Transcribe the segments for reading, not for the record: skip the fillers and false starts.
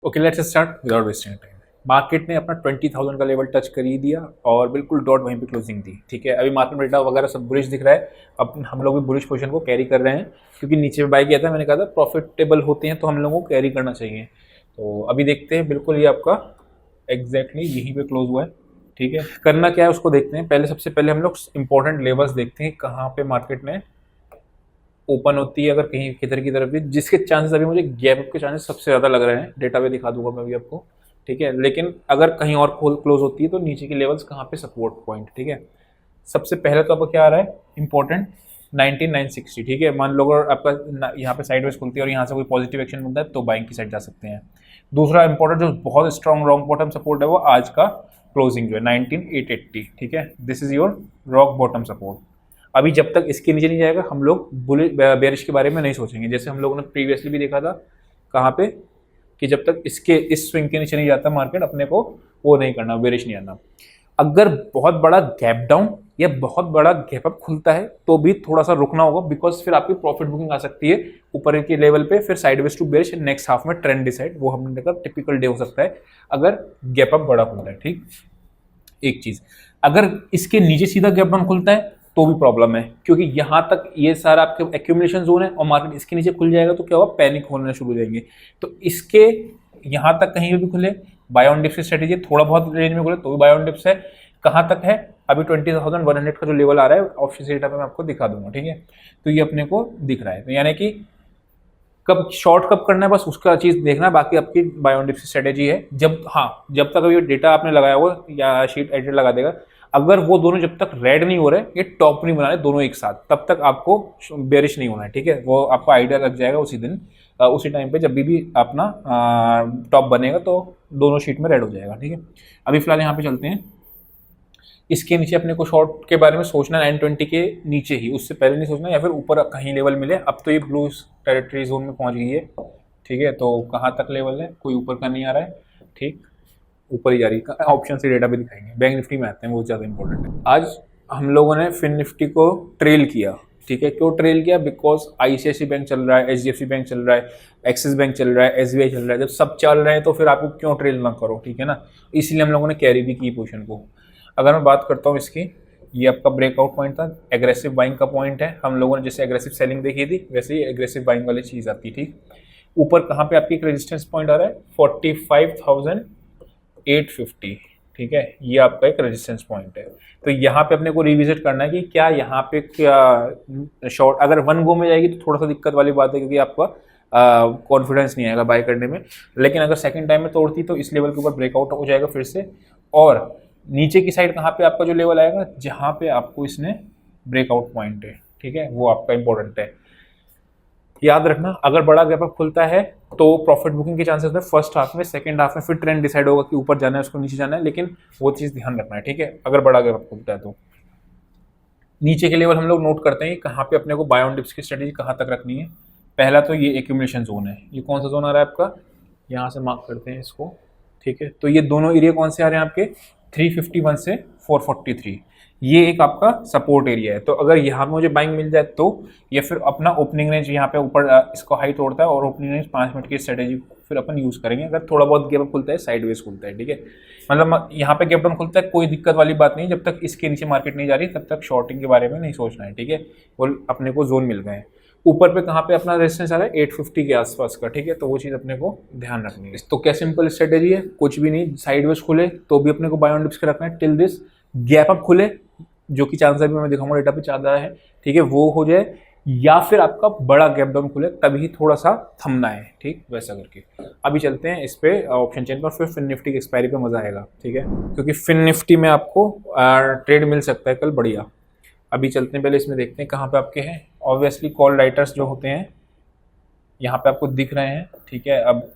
Okay, let's start without wasting time. Market ने अपना 20,000 का लेवल टच कर ही दिया और बिल्कुल डॉट वहीं पे क्लोजिंग दी। ठीक है, अभी मार्केट में डेटा वगैरह सब बुलिश दिख रहा है। अब हम लोग भी बुलिश पोजीशन को कैरी कर रहे हैं क्योंकि नीचे बाय किया था, मैंने कहा था प्रॉफिटेबल होते हैं तो हम लोगों को कैरी करना चाहिए। तो अभी देखते हैं, बिल्कुल ये आपका एग्जैक्टली यहीं पे क्लोज हुआ है। ठीक है, करना क्या है उसको देखते हैं। पहले सबसे पहले हम लोग इंपॉर्टेंट लेवल्स देखते हैं कहाँ पे मार्केट ने ओपन होती है, अगर कहीं किधर की तरफ भी, जिसके चांसेस अभी मुझे गैप अप के चांसेस सबसे ज़्यादा लग रहे हैं। डेटा पे दिखा दूंगा मैं भी आपको। ठीक है, लेकिन अगर कहीं और क्लोज होती है तो नीचे के लेवल्स कहाँ पे सपोर्ट पॉइंट। ठीक है, सबसे पहले तो आपका क्या आ रहा है इंपॉर्टेंट 19,960। ठीक है, मान लो अगर आपका यहाँ पे साइडवेज खुलती है और यहाँ से कोई पॉजिटिव एक्शन बनता है तो बाइंग की साइड जा सकते हैं। दूसरा इंपॉर्टेंट जो बहुत स्ट्रॉन्ग रॉक बॉटम सपोर्ट है वो आज का क्लोजिंग जो है 19,880। ठीक है, this is your rock bottom support. अभी जब तक इसके नीचे नहीं जाएगा हम लोग बेरिश के बारे में नहीं सोचेंगे। जैसे हम लोगों ने प्रीवियसली भी देखा था कहाँ पे कि जब तक इसके इस स्विंग के नीचे नहीं जाता मार्केट, अपने को वो नहीं करना, बेरिश नहीं आना। अगर बहुत बड़ा गैप डाउन या बहुत बड़ा गैप अप खुलता है तो भी थोड़ा सा रुकना होगा, बिकॉज फिर आपकी प्रॉफिट बुकिंग आ सकती है ऊपर के लेवल पे, फिर sideways to bearish next half में ट्रेंड डिसाइड, वो हमने देखा टिपिकल डे हो सकता है अगर गैप अप बड़ा खुलता है। ठीक, एक चीज, अगर इसके नीचे सीधा गैप डाउन खुलता है तो भी प्रॉब्लम है, क्योंकि यहां तक ये सारा आपके एक्यूमुलेशन जोन है और मार्केट इसके नीचे खुल जाएगा तो क्या होगा, पैनिक होने शुरू हो जाएंगे। तो इसके यहां तक कहीं भी खुले, बाय ऑन डिप्स की स्ट्रेटेजी, थोड़ा बहुत रेंज में खुले तो भी बाय ऑन डिप्स है। कहां तक है, अभी 20,100 का जो लेवल आ रहा है ऑप्शन डेटा पे मैं आपको दिखा दूंगा। ठीक है, तो ये अपने को दिख रहा है, तो यानी कि कब शॉर्ट कब करना है बस उसका चीज देखना है, बाकी आपकी बाय ऑन डिप्स की स्ट्रेटेजी है। जब जब तक अभी डेटा आपने लगाया हुआ या शीट एडिट लगा देगा, अगर वो दोनों जब तक रेड नहीं हो रहे, ये टॉप नहीं बना रहे दोनों एक साथ, तब तक आपको बेरिश नहीं होना है। ठीक है, वो आपको आइडिया लग जाएगा उसी दिन, उसी टाइम पे जब भी अपना टॉप बनेगा तो दोनों शीट में रेड हो जाएगा। ठीक है, अभी फिलहाल यहाँ पे चलते हैं। इसके नीचे अपने को शॉर्ट के बारे में सोचना 920 के नीचे ही, उससे पहले नहीं सोचना, या फिर ऊपर कहीं लेवल मिले। अब तो ये ब्लू टेरिटरी जोन में पहुंच गई है। ठीक है, तो कहाँ तक लेवल है, कोई ऊपर का नहीं आ रहा है। ठीक, ऊपर ही जा रही है। ऑप्शन से डेटा भी दिखाएंगे। बैंक निफ्टी में आते हैं, बहुत ज़्यादा इंपॉर्टेंट है। आज हम लोगों ने फिन निफ्टी को ट्रेल किया। ठीक है, क्यों ट्रेल किया, बिकॉज आईसीआईसी बैंक चल रहा है, एचडीएफसी बैंक चल रहा है, एक्सिस बैंक चल रहा है, एसबीआई चल रहा है। जब सब चल रहे हैं तो फिर आपको क्यों ट्रेल ना करो। ठीक है ना, इसलिए हम लोगों ने कैरी भी की पोजीशन को। अगर मैं बात करता हूँ इसकी, ये आपका ब्रेकआउट पॉइंट था, एग्रेसिव बाइंग का पॉइंट है। हम लोगों ने जैसे एग्रेसिव सेलिंग देखी थी वैसे ही एग्रेसिव बाइंग वाली चीज़ आती थी। ऊपर कहाँ पे आपकी एक रेजिस्टेंस पॉइंट आ रहा है 45,850। ठीक है, ये आपका एक रेजिस्टेंस पॉइंट है। तो यहाँ पे अपने को रिविजिट करना है कि क्या यहाँ पे क्या शॉर्ट, अगर वन गो में जाएगी तो थोड़ा सा दिक्कत वाली बात है, क्योंकि आपका कॉन्फिडेंस नहीं आएगा बाय करने में। लेकिन अगर सेकंड टाइम में तोड़ती तो इस लेवल के ऊपर ब्रेकआउट हो जाएगा फिर से। और नीचे की साइड कहाँ पे आपका जो लेवल आएगा, जहाँ पे आपको इसने ब्रेकआउट पॉइंट है। ठीक है, वो आपका इंपॉर्टेंट है, याद रखना। अगर बड़ा गैप अप खुलता है तो प्रॉफिट बुकिंग के चांसेस है फर्स्ट हाफ में, सेकंड हाफ में फिर ट्रेंड डिसाइड होगा कि ऊपर जाना है उसको नीचे जाना है, लेकिन वो चीज़ ध्यान रखना है। ठीक है, अगर बड़ा गैप अप खुलता है तो नीचे के लेवल हम लोग नोट करते हैं कहाँ पे अपने को बाय ऑन डिप्स की स्ट्रेटेजी कहाँ तक रखनी है। पहला तो ये एक्यूमुलेशन जोन है, ये कौन सा जोन आ रहा है आपका, यहाँ से मार्क करते हैं इसको। ठीक है, तो ये दोनों एरिया कौन से आ रहे हैं आपके, 351 से 443, ये एक आपका सपोर्ट एरिया है। तो अगर यहाँ पे मुझे बाइंग मिल जाए तो, या फिर अपना ओपनिंग रेंज यहाँ पे ऊपर इसको हाई तोड़ता है और ओपनिंग रेंज 5 मिनट की स्ट्रेटेजी फिर अपन यूज करेंगे। अगर थोड़ा बहुत गैप अप खुलता है, साइडवेज खुलता है। ठीक है, मतलब यहाँ पे गैप डाउन खुलता है, कोई दिक्कत वाली बात नहीं, जब तक इसके नीचे मार्केट नहीं जा रही तब तक शॉर्टिंग के बारे में नहीं सोचना है। ठीक है, वो अपने को जोन मिल गए हैं। ऊपर पे कहाँ पे अपना रेजिस्टेंस आ रहा है 850 के आसपास का। ठीक है, तो वो चीज़ अपने को ध्यान रखनी है। तो क्या सिंपल स्ट्रेटेजी है, कुछ भी नहीं, साइडवेज खुले तो भी अपने को बाय ऑन डिप्स के रखना है टिल दिस गैप अप खुले, जो कि चांस अभी मैं दिखाऊंगा डेटा पे ज़्यादा है। ठीक है, वो हो जाए, या फिर आपका बड़ा गैप डाउन खुले तभी थोड़ा सा थमना है। ठीक, वैसा करके अभी चलते हैं इस पे ऑप्शन चेन पर, फिर फिन निफ्टी की एक्सपायरी पे मजा आएगा। ठीक है, क्योंकि फिन निफ्टी में आपको ट्रेड मिल सकता है कल बढ़िया। अभी चलते हैं, पहले इसमें देखते हैं कहाँ पे आपके हैं। ऑब्वियसली कॉल राइटर्स जो होते हैं यहाँ पे आपको दिख रहे हैं। ठीक है, अब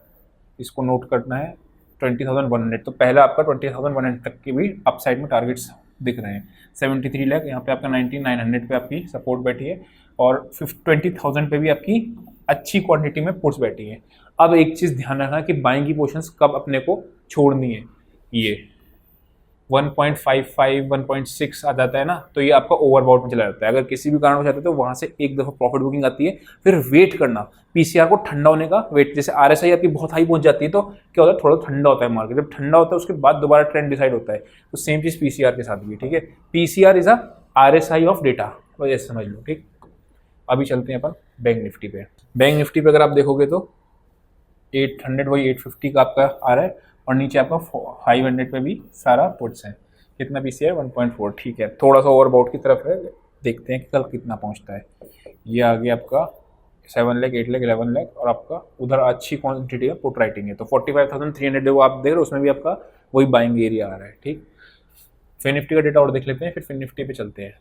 इसको नोट करना है 20,100, तो पहला आपका 20,100 तक की भी अपसाइड में टारगेट्स दिख रहे हैं। 73 लाख यहाँ पे आपका 19,900 पे आपकी सपोर्ट बैठी है, और 20,000 पे भी आपकी अच्छी क्वांटिटी में पुट्स बैठी है। अब एक चीज़ ध्यान रखना कि बाइंग की पोजीशंस कब अपने को छोड़नी है। ये 1.55 1.6 आ जाता है ना, तो ये आपका ओवरबॉट में चला जाता है। अगर किसी भी कारण हो जाता है तो वहाँ से एक दफ़ा प्रॉफिट बुकिंग आती है, फिर वेट करना पीसीआर को ठंडा होने का वेट। जैसे आरएसआई आपकी बहुत हाई पहुंच जाती है तो क्या होता है, थोड़ा ठंडा होता है मार्केट, जब ठंडा होता है उसके बाद दोबारा ट्रेंड डिसाइड होता है। तो सेम चीज़ पीसीआर के साथ भी, ठीक है। PCR is a RSI of data, तो ये समझ लो, ठीक। अभी चलते हैं अपन बैंक निफ्टी पे। बैंक निफ्टी पे अगर आप देखोगे तो 800 वही 850 का आपका आ रहा है, और नीचे आपका 500 पे भी सारा पुट्स है। कितना पीसी है 1.4, ठीक है। थोड़ा सा ओवरबाउट की तरफ है, देखते हैं कि कल कितना पहुंचता है। ये आ गया आपका 7 लाख 8 लाख 11 लाख, और आपका उधर अच्छी क्वांटिटी है पुट राइटिंग है, तो 45,300 जो आप देख रहे हो उसमें भी आपका वही बाइंग एरिया आ रहा है, ठीक। फिन निफ्टी का डेटा और देख लेते हैं, फिर फिन निफ्टी पे चलते हैं।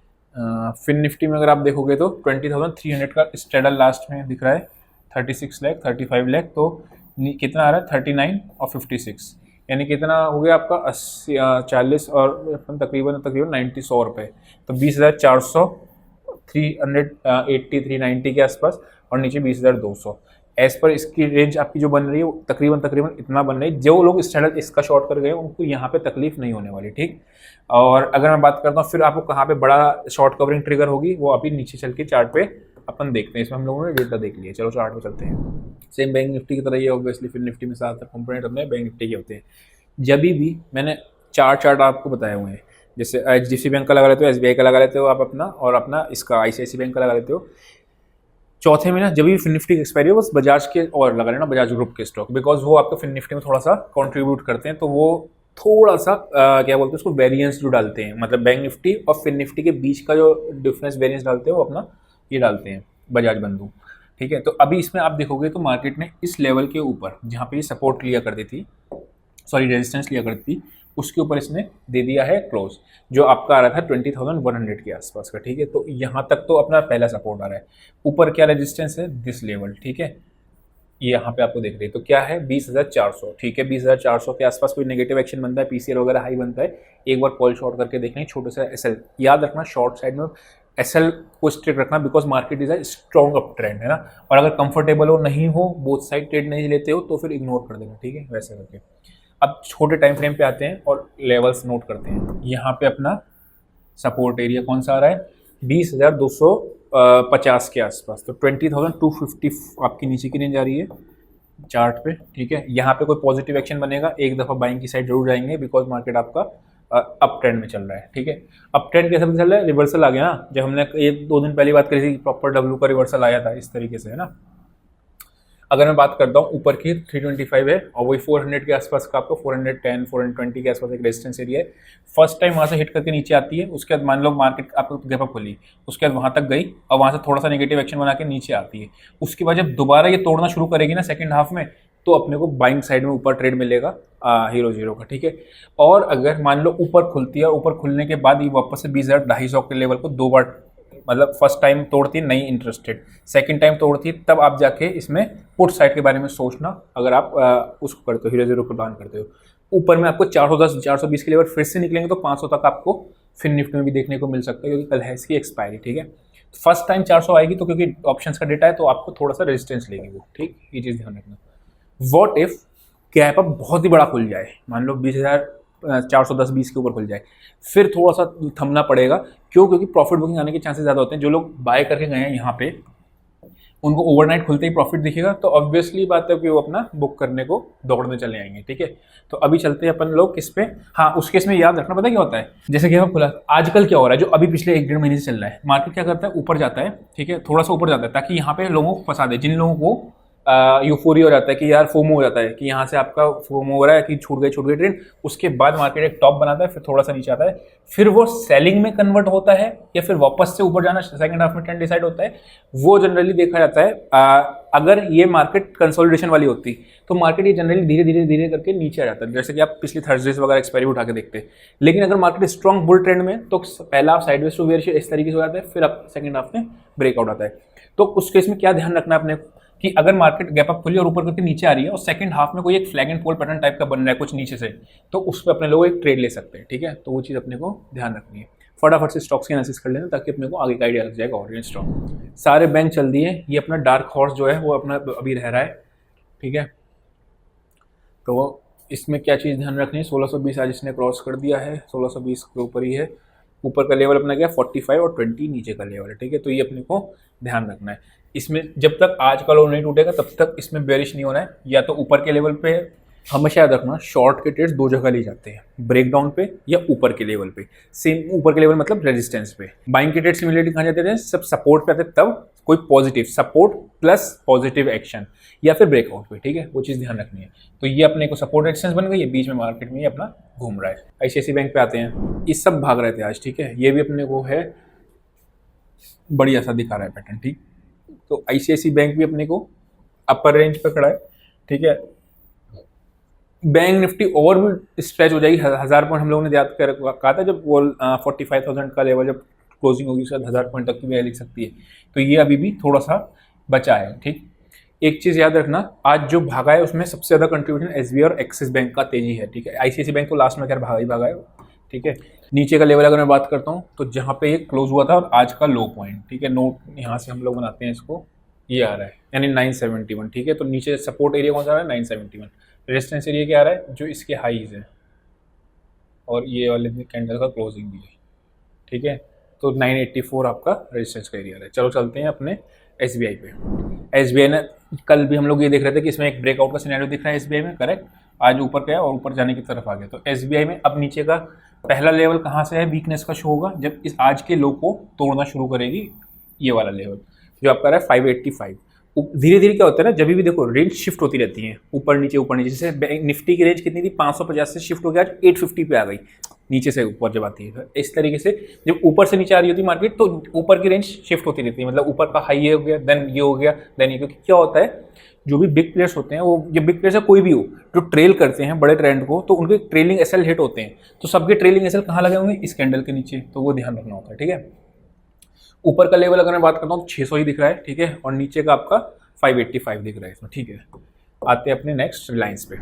फिन निफ्टी में अगर आप देखोगे तो 20,300 का स्ट्रेडल लास्ट में दिख रहा है, 36 लाख 35 लाख, तो कितना आ रहा है 39 और 56, यानी कितना हो गया आपका 80 40 और तकरीबन 90 रुपये, तो 20,400 380 390 के आसपास, और नीचे 20,200। एज पर इसकी रेंज आपकी जो बन रही है तकरीबन इतना बन रही है। जो लोग स्टैंडर्ड इसका शॉर्ट कर गए उनको यहाँ पे तकलीफ नहीं होने वाली, ठीक। और अगर मैं बात करता हूँ फिर आपको कहाँ पे बड़ा शॉर्ट कवरिंग ट्रिगर होगी, वो अभी नीचे चल के चार्ट पे अपन देखते हैं। इसमें हम लोगों ने डेटा देख लिया, चलो चार्ट पे चलते हैं। सेम बैंक निफ्टी की तरह ये ऑब्वियसली फिर निफ्टी में ज़्यादातर कंपोनेंट अपने बैंक निफ्टी के होते हैं। जब भी मैंने चार्ट आपको बताए हुए हैं, जैसे HDFC बैंक का लगा लेते हो, SBI का लगा लेते हो आप अपना, और अपना इसका ICICI बैंक का लगा लेते हो। चौथे में ना जब भी फिन निफ्टी एक्सपायरी हो बस बजाज के और लगा लेना, बजाज ग्रुप के स्टॉक, बिकॉज वो आपके फिन निफ्टी में थोड़ा सा कंट्रीब्यूट करते हैं, तो वो थोड़ा सा क्या बोलते हैं उसको वेरिएंस जो डालते हैं, मतलब बैंक निफ्टी और फिन निफ्टी के बीच का जो डिफरेंस वेरिएंस डालते हैं वो अपना ये डालते हैं बजाज बंधु, ठीक है। तो अभी इसमें आप देखोगे तो मार्केट ने इस लेवल के ऊपर जहाँ पे ये सपोर्ट लिया करती थी, सॉरी रेजिस्टेंस लिया करती थी, उसके ऊपर इसने दे दिया है क्लोज, जो आपका आ रहा था 20,100 के आसपास का, ठीक है। तो यहाँ तक तो अपना पहला सपोर्ट आ रहा है। ऊपर क्या रेजिस्टेंस है, दिस लेवल, ठीक है। ये यहाँ पे आपको देख रही है, तो क्या है 20,400, ठीक है। 20,400 के आसपास कोई नेगेटिव एक्शन बनता है, पीसीआर वगैरह हाई बनता है, एक बार कॉल शॉर्ट करके देखना, छोटे से एसएल याद रखना, शॉर्ट साइड में एसएल को स्ट्रिक्ट रखना, because market is a strong up trend, है ना। और अगर कंफर्टेबल हो नहीं हो, बोथ साइड ट्रेड नहीं लेते हो, तो फिर इग्नोर कर देना, ठीक है, वैसे करके। अब छोटे टाइम फ्रेम पे आते हैं और लेवल्स नोट करते हैं। यहाँ पे अपना सपोर्ट एरिया कौन सा आ रहा है, 20,250 के आसपास, तो 20,250 आपकी नीचे की रेंज आ रही है चार्ट पे, ठीक है। यहाँ पे कोई पॉजिटिव एक्शन बनेगा, एक दफ़ा बाइंग की साइड जरूर जाएंगे, बिकॉज मार्केट आपका अप ट्रेंड में चल रहा है, ठीक है। अप ट्रेंड कैसे चल रहा है, रिवर्सल आ गया ना, जब हमने 1-2 दिन पहले बात करी थी प्रॉपर डब्ल्यू का रिवर्सल आया था इस तरीके से, है ना। अगर मैं बात करता हूँ ऊपर की 325 है, और वही 400 के आसपास का आपको 410 420 के आसपास एक रेजिस्टेंस एरिया है। फर्स्ट टाइम वहाँ से हिट करके नीचे आती है, उसके बाद मान लो मार्केट आपको गैप अप खुली, उसके बाद वहाँ तक गई और वहाँ से थोड़ा सा नेगेटिव एक्शन बना के नीचे आती है। उसके बाद जब दोबारा ये तोड़ना शुरू करेगी ना सेकंड हाफ में, तो अपने को बाइंग साइड में ऊपर ट्रेड मिलेगा हीरो जीरो का, ठीक है। और अगर मान लो ऊपर खुलती है और ऊपर खुलने के बाद ये वापस से 20,250 के लेवल को 2 बार, मतलब फर्स्ट टाइम तोड़ती है नहीं इंटरेस्टेड, सेकंड टाइम तोड़ती है तब आप जाके इसमें पुट साइड के बारे में सोचना, अगर आप उसको करते हो हीरो जीरो को प्लान करते हो। ऊपर में आपको 410 420 के लेवल फिर से निकलेंगे तो 500 तक आपको फिन निफ्टी में भी देखने को मिल सकता है, क्योंकि कल है इसकी एक्सपायरी, ठीक है। फर्स्ट टाइम 400 आएगी तो क्योंकि ऑप्शंस का डेटा है तो आपको थोड़ा सा रेजिस्टेंस लेगी वो, ठीक, ये चीज़ ध्यान रखना। वॉट इफ गैप अप बहुत ही बड़ा खुल जाए, मान लो 20,410-20 के ऊपर खुल जाए, फिर थोड़ा सा थमना पड़ेगा। क्यों, क्योंकि प्रॉफिट बुकिंग आने के चांसेस ज़्यादा होते हैं। जो लोग बाय करके गए हैं यहाँ पे, उनको ओवरनाइट खुलते ही प्रॉफिट दिखेगा, तो ऑब्वियसली बात है कि वो अपना बुक करने को दौड़ने चले आएंगे, ठीक है। तो अभी चलते हैं अपन लोग किस पे, हाँ उस केस में याद रखना, पता क्या होता है, जैसे कि हम खुला आजकल क्या हो रहा है, जो अभी पिछले 1-1.5 महीने से चल रहा है, मार्केट क्या करता है, ऊपर जाता है, ठीक है, थोड़ा सा ऊपर जाता है ताकि यहाँ पे लोगों को फंसा दे, जिन लोगों को यूफोरिया हो जाता है कि यार फोमो हो जाता है कि यहाँ से आपका फोमो हो रहा है कि छूट गई ट्रेंड, उसके बाद मार्केट एक टॉप बनाता है, फिर थोड़ा सा नीचे आता है, फिर वो सेलिंग में कन्वर्ट होता है या फिर वापस से ऊपर जाना सेकंड हाफ में ट्रेंड डिसाइड होता है, वो जनरली देखा जाता है। अगर ये मार्केट कंसोलिडेशन वाली होती तो मार्केट ये जनरली धीरे धीरे धीरे करके नीचे आ जाता है, जैसे कि आप पिछले थर्सडेज वगैरह एक्सपायरी उठा के देखते हैं। लेकिन अगर मार्केट स्ट्रॉन्ग बुल ट्रेंड में तो पहला साइडवेज टू बेयरिश इस तरीके से हो जाता है, फिर आप सेकंड हाफ में ब्रेकआउट आता है। तो उस केस में क्या ध्यान रखना है अपने कि अगर मार्केट गैप अप खुली और ऊपर करके नीचे आ रही है और सेकंड हाफ में कोई एक flag and pole pattern type का बन रहा है कुछ नीचे से, तो उस पर अपने लोग एक ट्रेड ले सकते हैं, ठीक है। तो वो चीज़ अपने को ध्यान रखनी है। फटाफट से स्टॉक्स की एनालिसिस कर लेना ताकि अपने को आगे का आइडिया लग जाएगा। ऑरेंज स्टॉक सारे बैंक चल दिए, ये अपना डार्क हॉर्स जो है वो अपना अभी रह रहा है, ठीक है। तो इसमें क्या चीज़ ध्यान रखनी है, 1620 आज इसने क्रॉस कर दिया है, 1620 के ऊपर ही है। ऊपर का लेवल अपना क्या 45 और 20 नीचे का लेवल है, ठीक है। तो ये अपने को ध्यान रखना है। इसमें जब तक आज का लो नहीं टूटेगा तब तक इसमें बेरिश नहीं होना है। या तो ऊपर के लेवल पे हमेशा याद रखना, शॉर्ट के ट्रेड्स दो जगह ले जाते हैं, ब्रेकडाउन पे या ऊपर के लेवल पे। सेम ऊपर के लेवल मतलब रेजिस्टेंस पे। बाइंग के ट्रेड सिमिलरिटी कहाँ जाते हैं, सब सपोर्ट पे आते हैं, तब कोई positive support plus positive action या फिर ब्रेकआउट पे, ठीक है। वो चीज़ ध्यान रखनी है। तो ये अपने को सपोर्ट रेजिस्टेंस बन गई है, बीच में मार्केट में ये अपना घूम रहा है। आईसीआईसीआई बैंक पे आते हैं, ये सब भाग रहे थे आज, ठीक है। ये भी अपने को है बढ़िया सा दिखा रहा है पैटर्न, ठीक। तो आईसीआईसीआई बैंक भी अपने को अपर रेंज पे खड़ा है, ठीक है। बैंक निफ्टी और भी स्ट्रेच हो जाएगी, 1000 पॉइंट हम लोगों ने याद कर कहा था जब वो 45,000 का लेवल जब क्लोजिंग होगी उसके बाद 1000 पॉइंट तक की भी लिख सकती है। तो ये अभी भी थोड़ा सा बचा है, ठीक। एक चीज़ याद रखना, आज जो भागा है उसमें सबसे ज़्यादा कंट्रीब्यूशन एसबीआई और एक्सिस बैंक का तेजी है, ठीक है। आईसीआईसीआई बैंक तो लास्ट में खैर भागा ही भागा है, ठीक है। नीचे का लेवल अगर मैं बात करता हूँ तो जहाँ पे ये क्लोज हुआ था और आज का लो पॉइंट, ठीक है। नोट यहाँ से हम लोग बनाते हैं इसको, ये आ रहा है यानी 971, ठीक है। तो नीचे सपोर्ट एरिया कौन सा आ रहा है 971, रेजिस्टेंस एरिया क्या आ रहा है जो इसके हाईज है, और ये वाले कैंडल का क्लोजिंग भी है, ठीक है। तो 984 आपका रेजिस्टेंस का एरिया है। चलो चलते हैं अपने एसबीआई पे। एसबीआई ने कल भी हम लोग ये देख रहे थे कि इसमें एक ब्रेकआउट का सिनेरियो दिख रहा है एसबीआई में, करेक्ट। आज ऊपर गया और ऊपर जाने की तरफ आ गया। तो एसबीआई में अब नीचे का पहला लेवल कहाँ से है वीकनेस का शो होगा, जब इस आज के लो को तोड़ना शुरू करेगी ये वाला लेवल जो आपका रहा है 585। धीरे धीरे क्या होता है ना, जब भी देखो रेंज शिफ्ट होती रहती है ऊपर नीचे ऊपर नीचे। जैसे निफ्टी की रेंज कितनी थी 550 से शिफ्ट हो गया आज 850 पे आ गई, नीचे से ऊपर जब आती है। इस तरीके से जब ऊपर से नीचे आ रही होती है मार्केट तो ऊपर की रेंज शिफ्ट होती रहती है, मतलब ऊपर का हाई ये हो गया देन ये हो गया देन ये। क्योंकि क्या होता है, जो भी बिग प्लेयर्स होते हैं वो, ये बिग प्लेयर्स है कोई भी हो जो ट्रेल करते हैं बड़े ट्रेंड को, तो उनके ट्रेलिंग एसएल हिट होते हैं। तो सबके ट्रेलिंग एसएल कहाँ लगे होंगे, इस कैंडल के नीचे। तो वो ध्यान रखना होता है, ठीक है। ऊपर का लेवल अगर मैं बात करता हूँ 600 ही दिख रहा है, ठीक है। और नीचे का आपका 585 दिख रहा है इसमें, ठीक है। आते हैं अपने नेक्स्ट रिलायंस पे।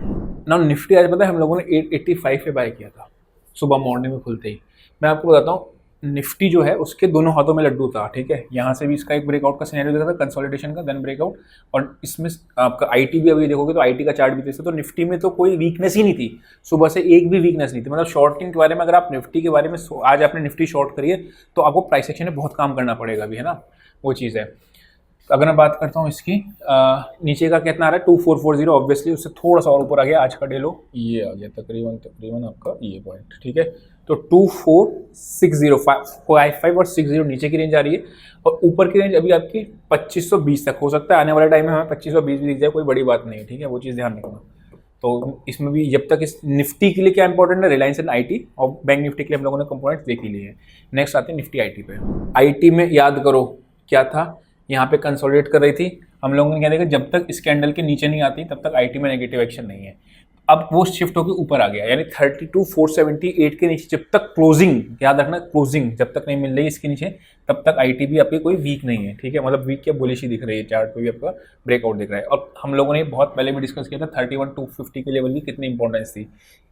ना निफ्टी आज पता है हम लोगों ने 885 पे बाय किया था सुबह मॉर्निंग में खुलते ही। मैं आपको बताता हूँ निफ्टी जो है उसके दोनों हाथों में लड्डू था, ठीक है। यहाँ से भी इसका एक ब्रेकआउट का सिनेरियो देखा था, कंसोलिडेशन का, देन ब्रेकआउट। और इसमें आपका आईटी भी अभी देखोगे तो आईटी का चार्ट भी देखते तो निफ्टी में तो कोई वीकनेस ही नहीं थी, सुबह से एक भी वीकनेस नहीं थी। मतलब शॉर्टिंग के बारे में अगर आप निफ्टी के बारे में आज आपने निफ्टी शॉर्ट करिए तो आपको प्राइस एक्शन में बहुत काम करना पड़ेगा अभी, है ना, वो चीज़ है। अगर मैं बात करता हूँ इसकी नीचे का कितना आ रहा है 2440, ऑब्वियसली उससे थोड़ा सा और ऊपर आ गया आज का डे लो, ये आ गया तकरीबन आपका ये पॉइंट, ठीक है। तो 2460 और 60 नीचे की रेंज आ रही है, और ऊपर की रेंज अभी आपकी 2520 तक हो सकता है। आने वाले टाइम में हमें 2520 भी दिख जाए, कोई बड़ी बात नहीं है, ठीक है। वो चीज़ ध्यान रखना। तो इसमें भी जब तक इस निफ्टी के लिए क्या इंपॉर्टेंट है, रिलायंस एंड आईटी, और बैंक निफ्टी के लिए हम लोगों ने कंपोनेंट्स देख ही लिए हैं। नेक्स्ट आते हैं निफ्टी आईटी पे। आईटी में याद करो क्या था, यहाँ पे कंसोलिडेट कर रही थी, हम लोगों ने क्या देखा जब तक इस कैंडल के नीचे नहीं आती तब तक आईटी में नेगेटिव एक्शन नहीं है। अब वो शिफ्ट होकर ऊपर आ गया, यानी 32,478 के नीचे जब तक क्लोजिंग, याद रखना क्लोजिंग जब तक नहीं मिल रही इसके नीचे तब तक आईटी भी आपकी कोई वीक नहीं है, ठीक है। मतलब वीक क्या बुलिश ही दिख रही है, चार्ट पे भी आपका ब्रेकआउट दिख रहा है। और हम लोगों ने बहुत पहले भी डिस्कस किया था 31,250 के लेवल की कितनी इंपॉर्टेंस थी,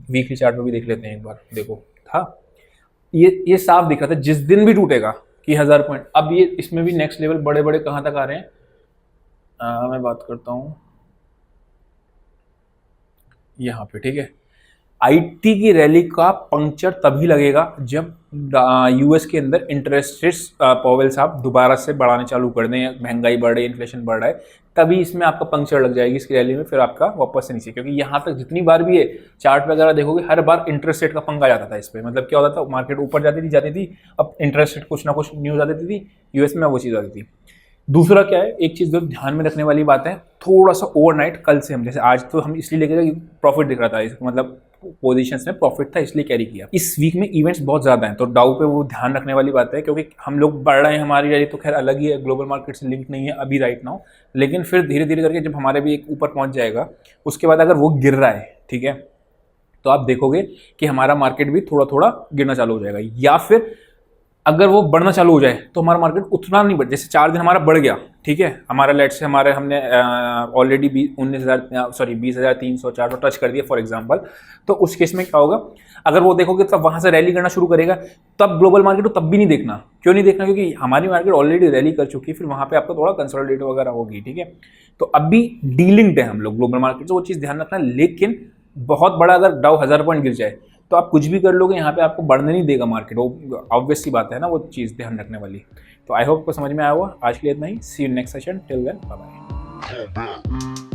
वीकली चार्ट पे भी देख लेते हैं एक बार, देखो था ये साफ दिख रहा था जिस दिन भी टूटेगा कि 1000 पॉइंट। अब ये इसमें भी नेक्स्ट लेवल बड़े बड़े कहाँ तक आ रहे हैं, मैं बात करता हूँ यहाँ पे, ठीक है। आईटी की रैली का पंक्चर तभी लगेगा जब यूएस के अंदर इंटरेस्ट रेट्स पॉवेल साहब दोबारा से बढ़ाने चालू कर दें, महंगाई बढ़ रही है, इन्फ्लेशन बढ़ रहा है, तभी इसमें आपका पंक्चर लग जाएगी इसकी रैली में, फिर आपका वापस से नीचे। क्योंकि यहाँ तक जितनी बार भी है चार्ट वगैरह देखोगे हर बार इंटरेस्ट रेट का पंगा जाता था इस पर। मतलब क्या होता था, मार्केट ऊपर जाती थी, अब इंटरेस्ट रेट कुछ ना कुछ न्यूज़ आ जाती थी यूएस में, वो चीज़ आती थी। दूसरा क्या है, एक चीज़ जो ध्यान में रखने वाली बात है, थोड़ा सा ओवरनाइट कल से हम, जैसे आज तो हम इसलिए लेके गए प्रॉफिट दिख रहा था, मतलब पोजीशंस में प्रॉफिट था इसलिए कैरी किया। इस वीक में इवेंट्स बहुत ज़्यादा हैं तो डाउ पे वो ध्यान रखने वाली बात है, क्योंकि हम लोग बढ़ रहे हैं, हमारी रैली तो खैर अलग ही है, ग्लोबल मार्केट से लिंक नहीं है अभी राइट नाउ, लेकिन फिर धीरे धीरे करके जब हमारे भी एक ऊपर पहुंच जाएगा उसके बाद अगर वो गिर रहा है, ठीक है, तो आप देखोगे कि हमारा मार्केट भी थोड़ा थोड़ा गिरना चालू हो जाएगा। या फिर अगर वो बढ़ना चालू हो जाए तो हमारा मार्केट उतना नहीं बढ़, जैसे 4 दिन हमारा बढ़ गया, ठीक है, हमारा लेट से हमने ऑलरेडी 20,300 टच कर दिया फॉर एग्जांपल, तो उस केस में क्या होगा, अगर वो देखोगे तब वहां से रैली करना शुरू करेगा, तब ग्लोबल मार्केट को तब भी नहीं देखना। क्यों नहीं देखना, क्योंकि हमारी मार्केट ऑलरेडी रैली कर चुकी है, फिर वहां पे आपका थोड़ा कंसोलिडेट वगैरह होगी, ठीक है। तो अब भी डीलिंग है हम लोग ग्लोबल मार्केट से, वो चीज़ ध्यान रखना। लेकिन बहुत बड़ा अगर डाउ 1000 पॉइंट गिर जाए तो आप कुछ भी कर लोगे, यहाँ पे आपको बढ़ने नहीं देगा मार्केट, वो ऑब्वियस सी बात है ना, वो चीज़ ध्यान रखने वाली। तो आई होप को समझ में आया होगा। आज के लिए इतना ही, see you next session, till then bye bye.